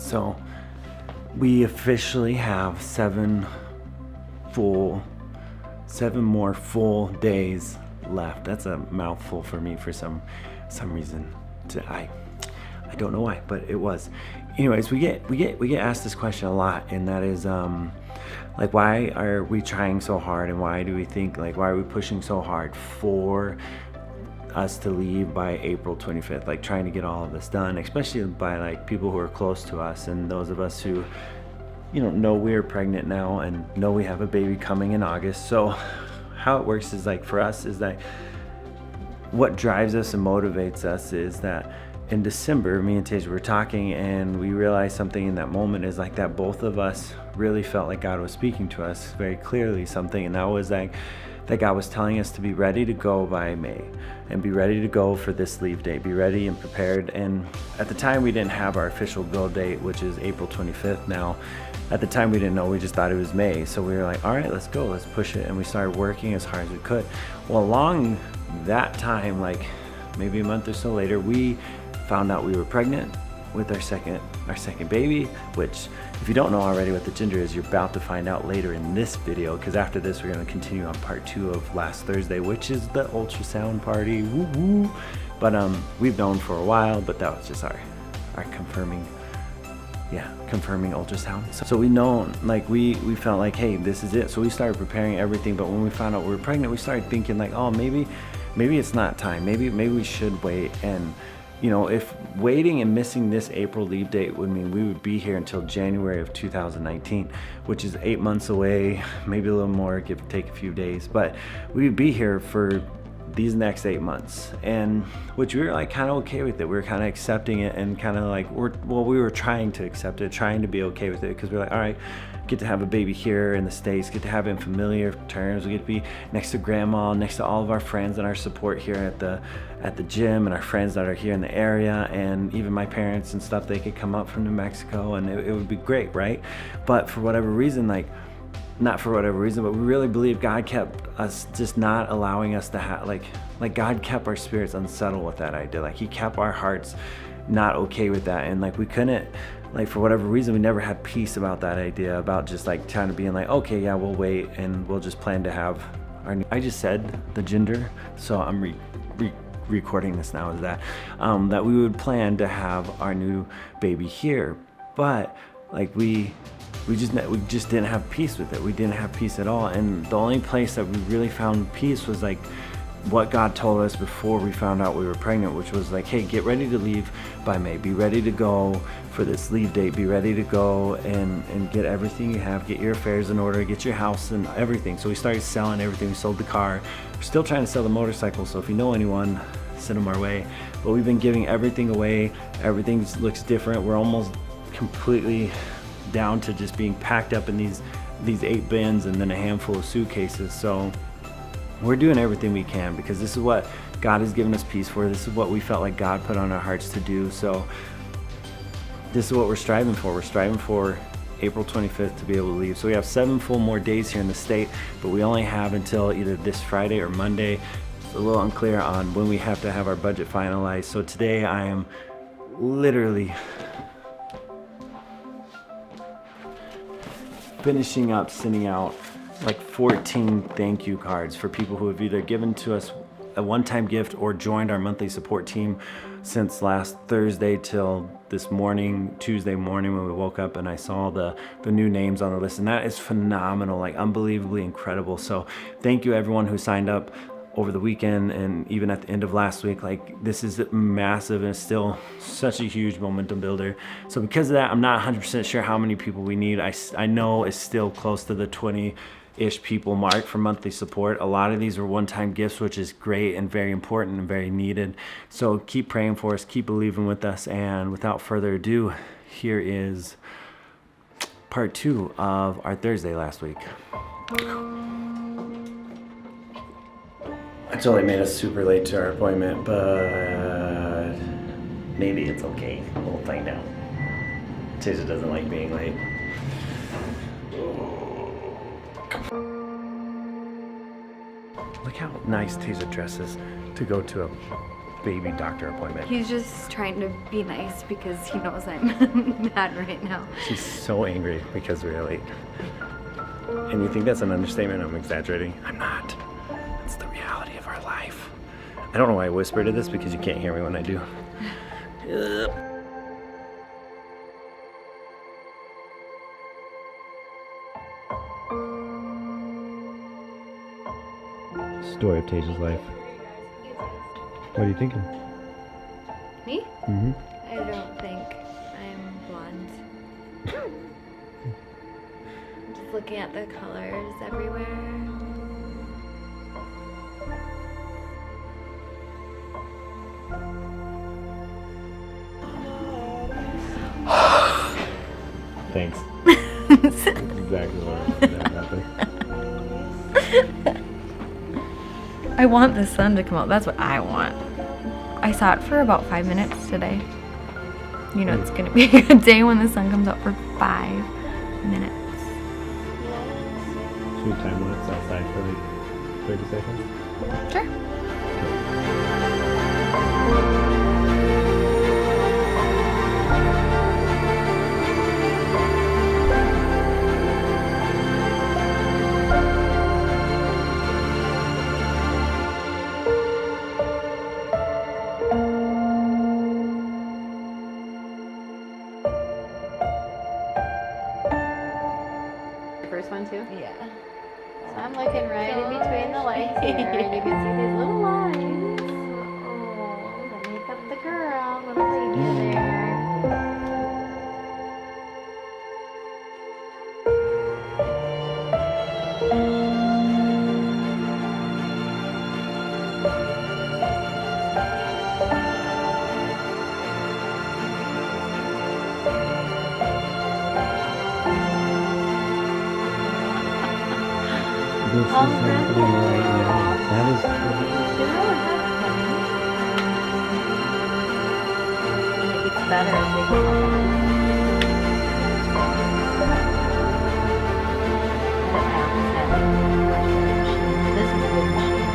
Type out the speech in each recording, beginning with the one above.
So we officially have 7 more full days left. That's a mouthful for me for some reason. I don't know why, but it was. Anyways, we get asked this question a lot, and that is like, why are we trying so hard, and why do we think, like, why are we pushing so hard for us to leave by April 25th, like trying to get all of this done, especially by like people who are close to us and those of us who, you know we're pregnant now and know we have a baby coming in August. So how it works is, like, for us is that what drives us and motivates us is that in December, me and Tasia were talking, and we realized something in that moment is like that both of us really felt like God was speaking to us very clearly, something, and that was like that God was telling us to be ready to go by May and be ready to go for this leave date, be ready and prepared. And at the time we didn't have our official go date, which is April 25th now. At the time we didn't know, we just thought it was May. So we were like, all right, let's go, let's push it. And we started working as hard as we could. Well, along that time, like maybe a month or so later, we found out we were pregnant with our second baby, which, if you don't know already what the gender is, you're about to find out later in this video, because after this we're going to continue on part 2 of last Thursday, which is the ultrasound party. Woo woo. But we've known for a while, but that was just our confirming ultrasound. So we know, like, we felt like, hey, this is it. So we started preparing everything, but when we found out we were pregnant, we started thinking like, oh, maybe it's not time, maybe we should wait. And if waiting and missing this April leave date would mean we would be here until January of 2019, which is 8 months away, maybe a little more, give or take a few days, but we would be here for these next 8 months, and which we were like kind of okay with it. We were kind of accepting it, and kind of like we were trying to accept it, trying to be okay with it, because we're like, all right, get to have a baby here in the States, get to have it in familiar terms, we get to be next to grandma, next to all of our friends and our support here at the gym, and our friends that are here in the area, and even my parents and stuff, they could come up from New Mexico, and it would be great, right? But for whatever reason, not for whatever reason, but we really believe God kept us just not allowing us to have, like God kept our spirits unsettled with that idea. Like, he kept our hearts not okay with that, and like we couldn't, like, for whatever reason, we never had peace about that idea, about just like trying to be like, okay, yeah, we'll wait and we'll just plan to have I just said the gender, so I'm recording this now as that we would plan to have our new baby here, but like we just didn't have peace with it. We didn't have peace at all, and the only place that we really found peace was like what God told us before we found out we were pregnant, which was like, hey, get ready to leave by May, be ready to go for this leave date, be ready to go and get everything you have, get your affairs in order, get your house and everything. So we started selling everything. We sold the car. We're still trying to sell the motorcycle, so if you know anyone, send them our way. But we've been giving everything away. Everything looks different. We're almost completely down to just being packed up in these 8 bins and then a handful of suitcases. So we're doing everything we can, because this is what God has given us peace for. This is what we felt like God put on our hearts to do. So this is what we're striving for. We're striving for April 25th to be able to leave. So we have 7 full more days here in the state, but we only have until either this Friday or Monday. It's a little unclear on when we have to have our budget finalized. So today I am literally finishing up sending out like 14 thank you cards for people who have either given to us a one-time gift or joined our monthly support team since last Thursday till this morning, Tuesday morning, when we woke up and I saw the new names on the list, and that is phenomenal, like unbelievably incredible. So thank you everyone who signed up over the weekend and even at the end of last week. Like, this is massive and still such a huge momentum builder. So because of that, I'm not 100% sure how many people we need. I know it's still close to the 20-ish people mark for monthly support. A lot of these are one-time gifts, which is great and very important and very needed. So keep praying for us, keep believing with us, and without further ado, here is part 2 of our Thursday last week. It's only made us super late to our appointment, but maybe it's okay. We'll find out. Tasia doesn't like being late. Look how nice Tasia dresses to go to baby doctor appointment? He's just trying to be nice because he knows I'm mad right now. She's so angry because we're late. And you think that's an understatement? I'm exaggerating. I'm not. It's the reality of our life. I don't know why I whispered to this because you can't hear me when I do. Story of Taja's life. What are you thinking? Me? Mm-hmm. I don't think I'm blonde. I'm just looking at the colors everywhere. Thanks. Exactly what happened. I want the sun to come out. That's what I want. I saw it for about 5 minutes today. You know it's gonna be a good day when the sun comes out for 5 minutes. Should we time lapse outside for like 30 seconds? Sure. First one too? Yeah. So I'm looking right in between the lights here, and you can see these little lines. Oh, that make up the girl, little lady there. This is happening right now. That is And it gets better as they go on. This is a good machine.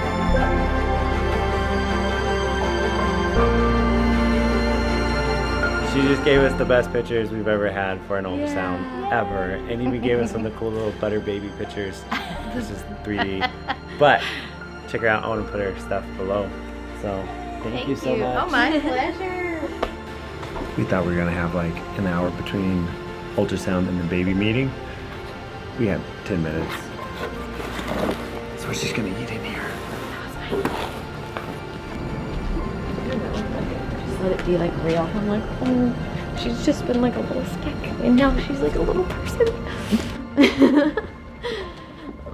She just gave us the best pictures we've ever had for an ultrasound ever, and even gave us some of the cool little butter baby pictures. This is 3D, but check her out. I want to put her stuff below. So thank you so much. Oh, my pleasure. We thought we were gonna have like an hour between ultrasound and the baby meeting. We had 10 minutes, so we're just gonna eat in here. Just let it be like real. I'm like, oh, she's just been like a little stick, and now she's like a little person.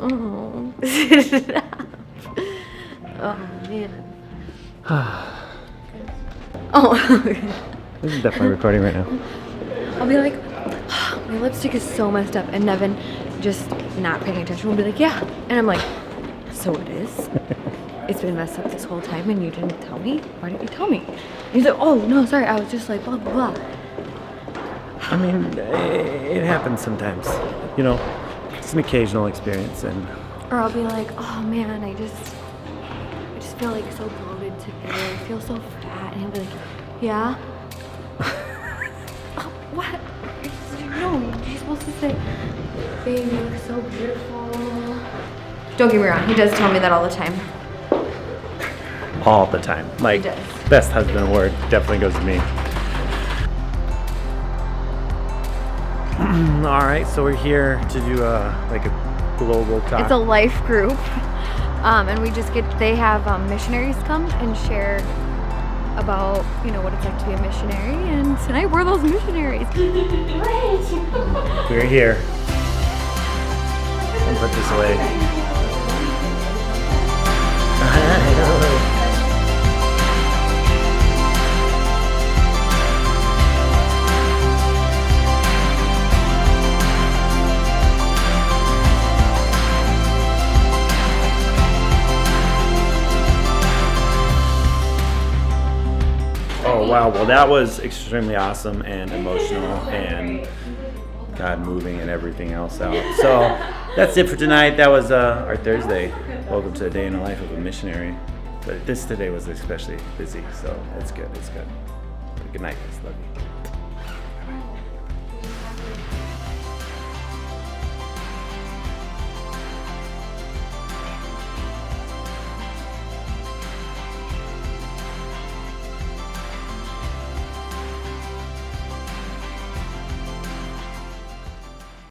Oh. Oh man. Oh. This is definitely recording right now. I'll be like, my lipstick is so messed up, and Nevin, just not paying attention, will be like, yeah. And I'm like, so it is? It's been messed up this whole time and you didn't tell me? Why didn't you tell me? And he's like, oh, no, sorry, I was just like, blah, blah, blah. I mean, it happens sometimes. You know, it's an occasional experience, and Or I'll be like, oh man, I just feel like so bloated today. I feel so fat. And he'll be like, yeah? Oh, what? No, you're supposed to say, babe, you're so beautiful. Don't get me wrong, he does tell me that all the time. all the time. Like, He does. best husband award definitely goes to me. All right, so we're here to do like a global talk. It's a life group. And we just they have missionaries come and share about, you know, what it's like to be a missionary. And tonight we're those missionaries. We're here. I'll put this away. Oh wow, well that was extremely awesome and emotional and God moving and everything else out. So that's it for tonight. That was our Thursday. Welcome to a day in the life of a missionary. But this today was especially busy, so it's good. It's good. Good night, guys. Love you.